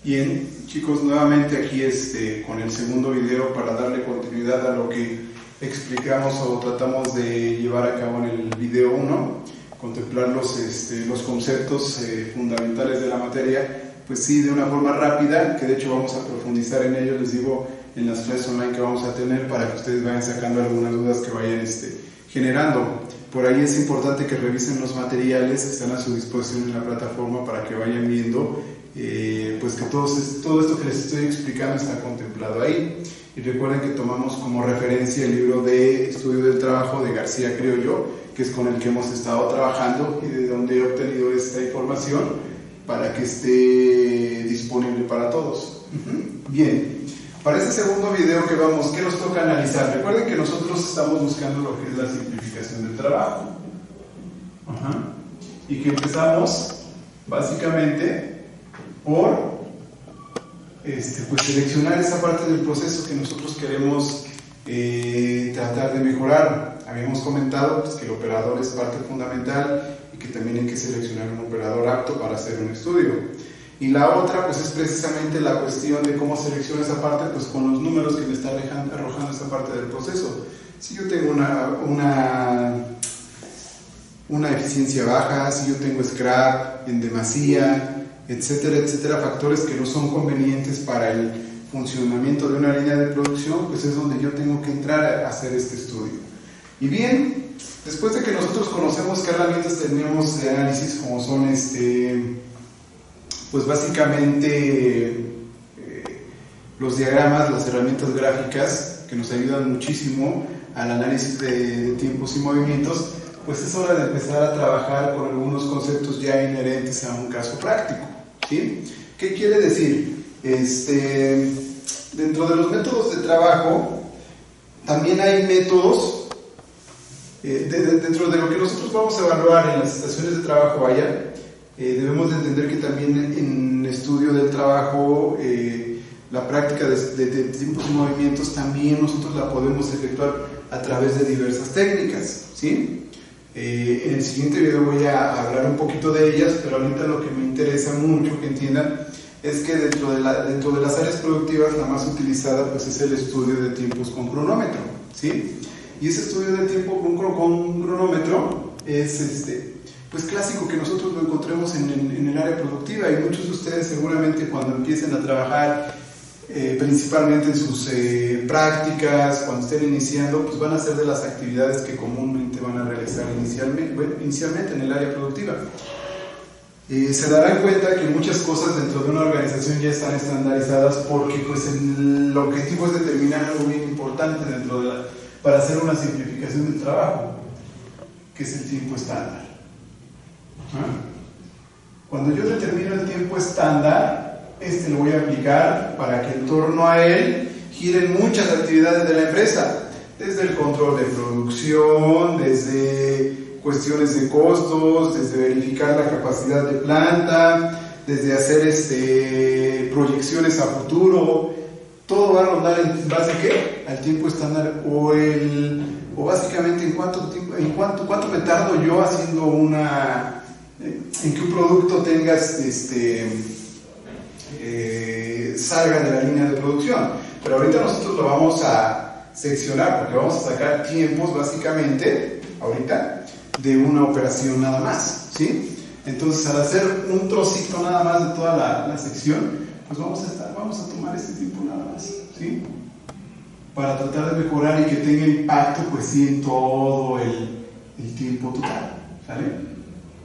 Bien, chicos, nuevamente aquí con el segundo video para darle continuidad a lo que explicamos o tratamos de llevar a cabo en el video 1, contemplar los conceptos fundamentales de la materia, pues sí, de una forma rápida, que de hecho vamos a profundizar en ello, les digo, en las clases online que vamos a tener para que ustedes vayan sacando algunas dudas que vayan generando. Por ahí es importante que revisen los materiales, están a su disposición en la plataforma para que vayan viendo pues que todo esto que les estoy explicando está contemplado ahí. Y recuerden que tomamos como referencia el libro de Estudio del Trabajo de García Criollo, que es con el que hemos estado trabajando y de donde he obtenido esta información para que esté disponible para todos. Bien, para este segundo video que vamos, ¿qué nos toca analizar? Recuerden que nosotros estamos buscando lo que es la simplificación del trabajo. Y que empezamos básicamente por pues seleccionar esa parte del proceso que nosotros queremos tratar de mejorar. Habíamos comentado pues, que el operador es parte fundamental y que también hay que seleccionar un operador apto para hacer un estudio. Y la otra pues es precisamente la cuestión de cómo selecciono esa parte, pues con los números que me está arrojando esa parte del proceso. Si yo tengo una eficiencia baja, si yo tengo scrap en demasía, etcétera, etcétera, factores que no son convenientes para el funcionamiento de una línea de producción, pues es donde yo tengo que entrar a hacer este estudio. Y bien, después de que nosotros conocemos qué herramientas tenemos de análisis, como son pues básicamente los diagramas, las herramientas gráficas que nos ayudan muchísimo al análisis de tiempos y movimientos, pues es hora de empezar a trabajar con algunos conceptos ya inherentes a un caso práctico, ¿sí? ¿Qué quiere decir? Dentro de los métodos de trabajo también hay métodos, dentro de lo que nosotros vamos a evaluar en las estaciones de trabajo, debemos de entender que también en estudio del trabajo, la práctica de tiempos y movimientos también nosotros la podemos efectuar a través de diversas técnicas, ¿sí? En el siguiente video voy a hablar un poquito de ellas, pero ahorita lo que me interesa mucho que entiendan es que dentro de las áreas productivas la más utilizada pues es el estudio de tiempos con cronómetro, ¿sí? Y ese estudio de tiempo con cronómetro es pues clásico que nosotros lo encontremos en el área productiva, y muchos de ustedes seguramente cuando empiecen a trabajar principalmente en sus prácticas, cuando estén iniciando, pues van a ser de las actividades que comúnmente van a realizar inicialmente en el área productiva. Se darán cuenta que muchas cosas dentro de una organización ya están estandarizadas porque pues el objetivo es determinar algo bien importante para hacer una simplificación del trabajo, que es el tiempo estándar. Cuando yo determino el tiempo estándar, lo voy a aplicar para que en torno a él giren muchas actividades de la empresa, desde el control de producción, desde cuestiones de costos, desde verificar la capacidad de planta, desde hacer proyecciones a futuro. Todo va a rondar en base a ¿qué? Al tiempo estándar o básicamente en cuánto me tardo yo haciendo en que un producto tenga salga de la línea de producción. Pero ahorita nosotros lo vamos a seccionar porque vamos a sacar tiempos básicamente ahorita de una operación nada más, ¿sí? Entonces al hacer un trocito nada más de toda la sección, pues vamos a tomar este tiempo nada más, ¿sí? Para tratar de mejorar y que tenga impacto pues sí en todo el tiempo total, ¿sale?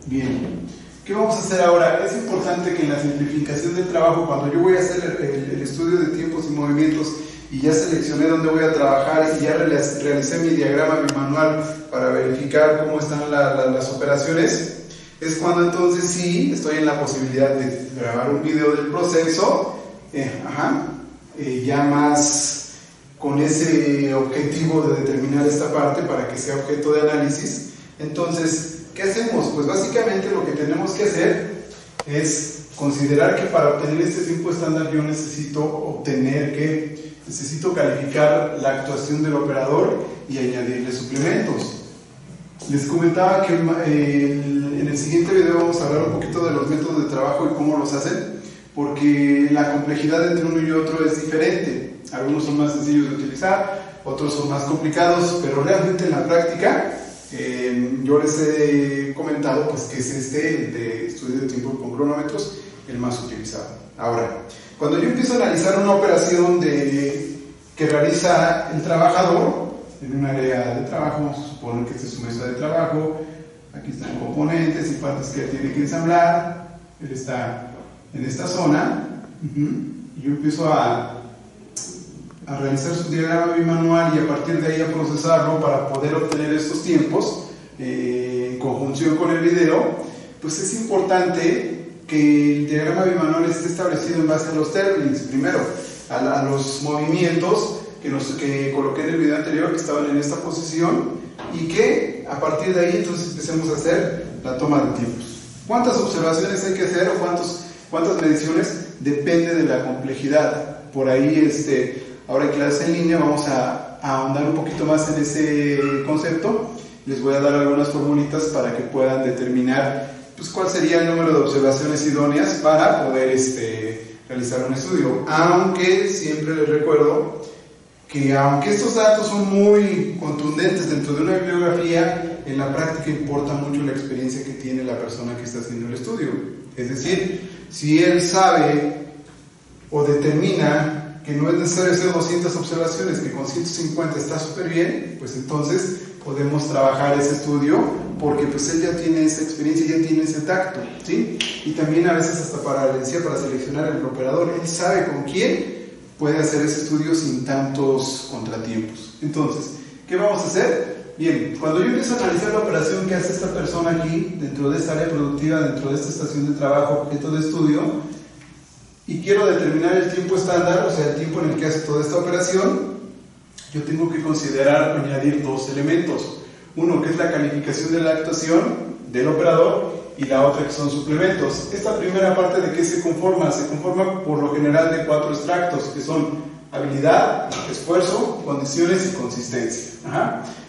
Bien. ¿Qué vamos a hacer ahora? Es importante que en la simplificación del trabajo, cuando yo voy a hacer el estudio de tiempos y movimientos y ya seleccioné dónde voy a trabajar y ya realicé mi diagrama, mi manual para verificar cómo están las operaciones, es cuando entonces sí estoy en la posibilidad de grabar un video del proceso, ya más con ese objetivo de determinar esta parte para que sea objeto de análisis. Entonces, ¿qué hacemos? Pues básicamente lo que tenemos que hacer es considerar que para obtener este tiempo estándar yo necesito calificar la actuación del operador y añadirle suplementos. Les comentaba que en el siguiente video vamos a hablar un poquito de los métodos de trabajo y cómo los hacen, porque la complejidad entre uno y otro es diferente. Algunos son más sencillos de utilizar, otros son más complicados, pero realmente en la práctica yo les he comentado pues, que es el de estudio de tiempo con cronómetros el más utilizado. Ahora, cuando yo empiezo a analizar una operación que realiza el trabajador en un área de trabajo, se supone que esta es su mesa de trabajo, aquí están componentes y partes que él tiene que ensamblar, él está en esta zona, y yo empiezo a realizar su diagrama bimanual y a partir de ahí a procesarlo para poder obtener estos tiempos en conjunción con el video. Pues es importante que el diagrama bimanual esté establecido en base a los términos, primero a los movimientos que coloqué en el video anterior, que estaban en esta posición, y que a partir de ahí entonces empecemos a hacer la toma de tiempos. ¿Cuántas observaciones hay que hacer o cuántas mediciones? Depende de la complejidad. Por ahí ahora en clase en línea vamos a ahondar un poquito más en ese concepto. Les voy a dar algunas formulitas para que puedan determinar pues, cuál sería el número de observaciones idóneas para poder realizar un estudio. Aunque siempre les recuerdo que aunque estos datos son muy contundentes dentro de una bibliografía, en la práctica importa mucho la experiencia que tiene la persona que está haciendo el estudio. Es decir, si él sabe o determina que no es necesario hacer 200 observaciones, que con 150 está súper bien, pues entonces podemos trabajar ese estudio porque pues él ya tiene esa experiencia, ya tiene ese tacto, ¿sí? Y también a veces hasta para seleccionar el operador, él sabe con quién puede hacer ese estudio sin tantos contratiempos. Entonces, ¿qué vamos a hacer? Bien, cuando yo empiezo a analizar la operación que hace esta persona aquí, dentro de esta área productiva, dentro de esta estación de trabajo, objeto de estudio, y quiero determinar el tiempo estándar, o sea, el tiempo en el que hace toda esta operación, yo tengo que considerar añadir dos elementos. Uno, que es la calificación de la actuación del operador, y la otra que son suplementos. Esta primera parte, ¿de qué se conforma? Se conforma por lo general de 4 extractos, que son habilidad, esfuerzo, condiciones y consistencia.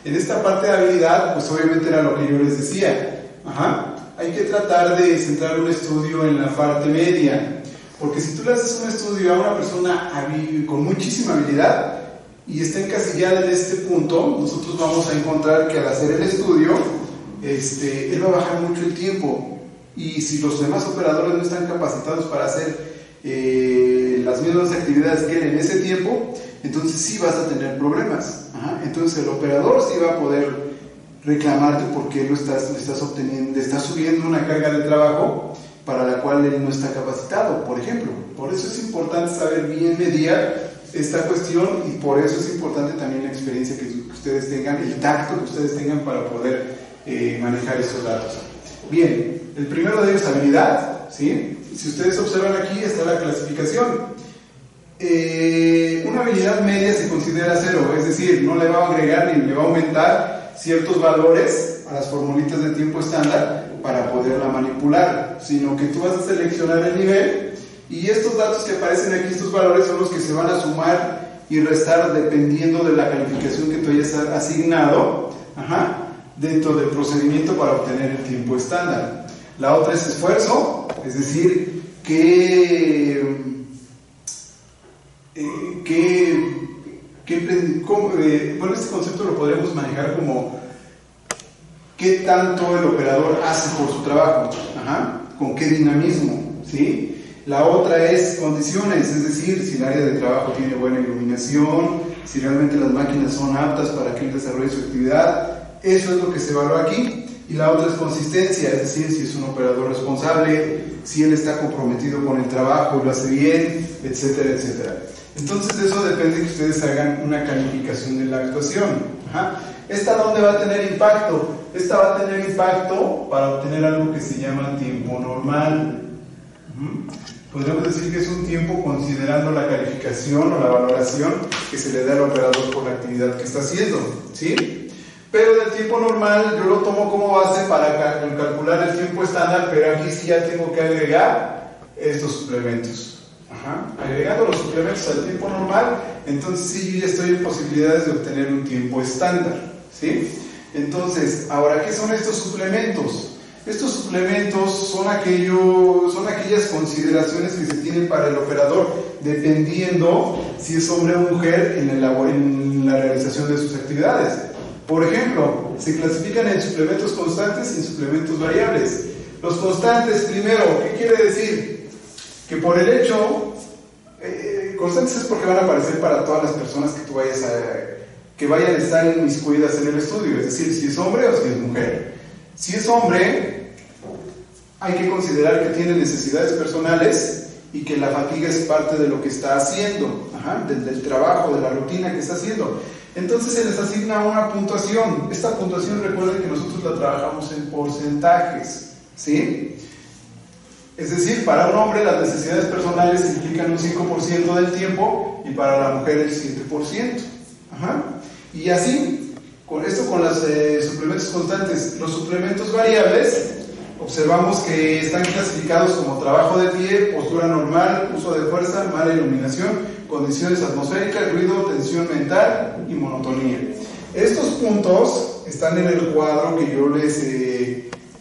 En esta parte de habilidad, pues obviamente era lo que yo les decía. Hay que tratar de centrar un estudio en la parte media, porque si tú le haces un estudio a una persona con muchísima habilidad y está encasillada en este punto, nosotros vamos a encontrar que al hacer el estudio, él va a bajar mucho el tiempo, y si los demás operadores no están capacitados para hacer las mismas actividades que él en ese tiempo, entonces sí vas a tener problemas. Entonces el operador sí va a poder reclamarte porque le estás subiendo una carga de trabajo para la cual él no está capacitado, por ejemplo. Por eso es importante saber bien mediar esta cuestión, y por eso es importante también la experiencia que ustedes tengan, el tacto que ustedes tengan para poder manejar estos datos. Bien, el primero de ellos es habilidad, ¿sí? Si ustedes observan aquí está la clasificación. Una habilidad media se considera 0, es decir, no le va a agregar ni le va a aumentar ciertos valores a las formulitas de tiempo estándar para poderla manipular, sino que tú vas a seleccionar el nivel, y estos datos que aparecen aquí, estos valores, son los que se van a sumar y restar dependiendo de la calificación que tú hayas asignado dentro del procedimiento para obtener el tiempo estándar. La otra es esfuerzo, es decir, bueno, este concepto lo podríamos manejar como qué tanto el operador hace por su trabajo, con qué dinamismo, ¿sí? La otra es condiciones, es decir, si el área de trabajo tiene buena iluminación, si realmente las máquinas son aptas para que él desarrolle su actividad. Eso es lo que se evalúa aquí. Y la otra es consistencia, es decir, si es un operador responsable, si él está comprometido con el trabajo y lo hace bien, etcétera, etcétera. Entonces de eso depende que ustedes hagan una calificación de la actuación. ¿Esta dónde va a tener impacto? Esta va a tener impacto para obtener algo que se llama tiempo normal. Podríamos decir que es un tiempo considerando la calificación o la valoración que se le da al operador por la actividad que está haciendo, ¿sí? Pero del tiempo normal yo lo tomo como base para calcular el tiempo estándar, pero aquí sí ya tengo que agregar estos suplementos. Agregando los suplementos al tiempo normal, entonces sí, yo ya estoy en posibilidades de obtener un tiempo estándar, ¿sí? Entonces, ahora, ¿qué son estos suplementos? Estos suplementos son aquellas consideraciones que se tienen para el operador, dependiendo si es hombre o mujer en la realización de sus actividades. Por ejemplo, se clasifican en suplementos constantes y en suplementos variables. Los constantes, primero, ¿qué quiere decir? Que por el hecho, constantes es porque van a aparecer para todas las personas que vayan a estar inmiscuidas en el estudio, es decir, si es hombre o si es mujer. Si es hombre, hay que considerar que tiene necesidades personales y que la fatiga es parte de lo que está haciendo, del trabajo, de la rutina que está haciendo. Entonces se les asigna una puntuación. Esta puntuación, recuerden que nosotros la trabajamos en porcentajes, ¿sí? Es decir, para un hombre las necesidades personales implican un 5% del tiempo y para la mujer el 7%. Y así, con los suplementos constantes. Los suplementos variables, observamos que están clasificados como trabajo de pie, postura normal, uso de fuerza, mala iluminación, condiciones atmosféricas, ruido, tensión mental y monotonía. Estos puntos están en el cuadro que yo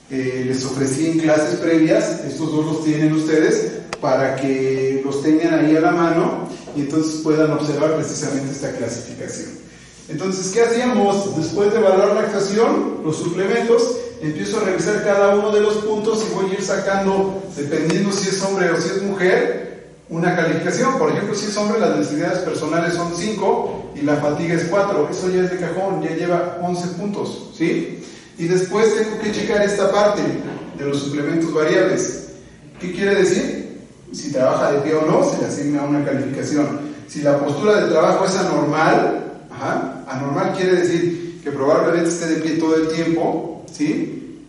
les ofrecí en clases previas. Estos dos los tienen ustedes para que los tengan ahí a la mano y entonces puedan observar precisamente esta clasificación. Entonces, ¿qué hacíamos? Después de evaluar la actuación, los suplementos, empiezo a revisar cada uno de los puntos y voy a ir sacando, dependiendo si es hombre o si es mujer, una calificación. Por ejemplo, si es hombre, las necesidades personales son 5 y la fatiga es 4. Eso ya es de cajón, ya lleva 11 puntos, ¿sí? Y después tengo que checar esta parte de los suplementos variables. ¿Qué quiere decir? Si trabaja de pie o no, se le asigna una calificación. Si la postura de trabajo es anormal, anormal quiere decir que probablemente esté de pie todo el tiempo, ¿sí?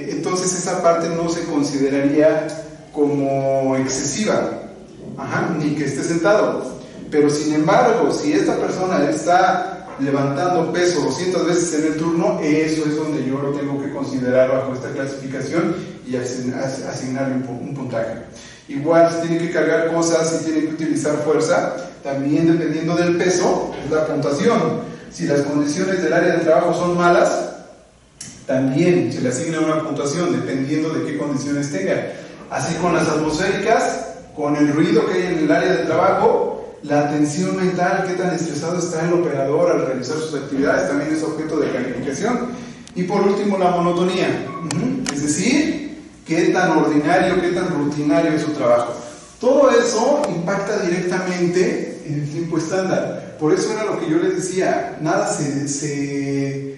Entonces esa parte no se consideraría como excesiva, ni que esté sentado. Pero sin embargo, si esta persona está levantando peso 200 veces en el turno, eso es donde yo lo tengo que considerar bajo esta clasificación y asignarle un puntaje. Igual, si tiene que cargar cosas, si tiene que utilizar fuerza, también dependiendo del peso, es la puntuación. Si las condiciones del área de trabajo son malas, también se le asigna una puntuación dependiendo de qué condiciones tenga. Así con las atmosféricas, con el ruido que hay en el área de trabajo, la tensión mental, qué tan estresado está el operador al realizar sus actividades, también es objeto de calificación. Y por último, la monotonía, es decir, qué tan ordinario, qué tan rutinario es su trabajo. Todo eso impacta directamente en el tiempo estándar. Por eso era lo que yo les decía, nada se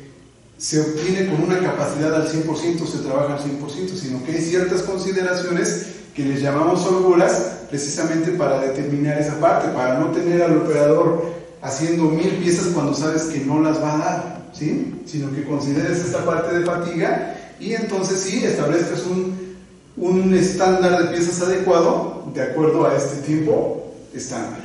obtiene con una capacidad al 100%, se trabaja al 100%, sino que hay ciertas consideraciones que les llamamos holguras, precisamente para determinar esa parte, para no tener al operador haciendo 1000 piezas cuando sabes que no las va a dar, ¿sí? Sino que consideres esta parte de fatiga y entonces sí, establezcas un estándar de piezas adecuado de acuerdo a este tiempo estándar.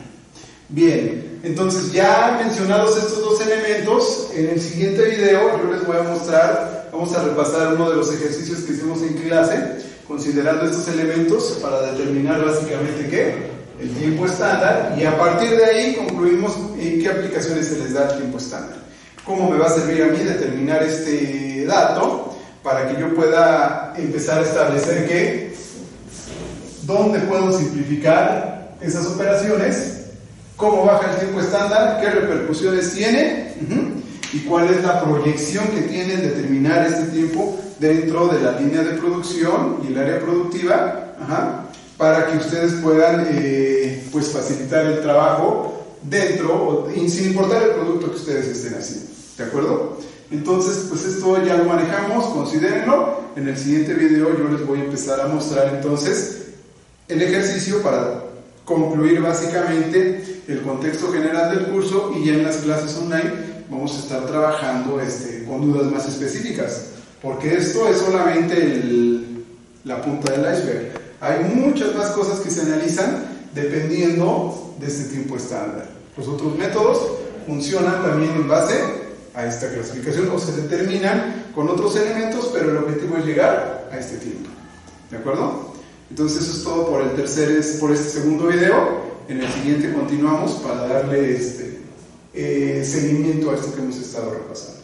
Bien, entonces ya mencionados estos dos elementos, en el siguiente video yo les voy a mostrar, vamos a repasar uno de los ejercicios que hicimos en clase, considerando estos elementos para determinar básicamente ¿qué? El tiempo estándar, y a partir de ahí concluimos en qué aplicaciones se les da el tiempo estándar. ¿Cómo me va a servir a mí determinar este dato para que yo pueda empezar a establecer dónde puedo simplificar esas operaciones, cómo baja el tiempo estándar, qué repercusiones tiene y cuál es la proyección que tiene en determinar este tiempo dentro de la línea de producción y el área productiva, para que ustedes puedan pues facilitar el trabajo dentro, sin importar el producto que ustedes estén haciendo, ¿de acuerdo? Entonces, pues esto ya lo manejamos, considérenlo. En el siguiente video yo les voy a empezar a mostrar entonces el ejercicio para concluir básicamente el contexto general del curso, y ya en las clases online vamos a estar trabajando con dudas más específicas, porque esto es solamente la punta del iceberg. Hay muchas más cosas que se analizan dependiendo de este tiempo estándar. Los otros métodos funcionan también en base a esta clasificación o se determinan con otros elementos, pero el objetivo es llegar a este tiempo. ¿De acuerdo? Entonces eso es todo por este segundo video. En el siguiente continuamos para darle seguimiento a esto que hemos estado repasando.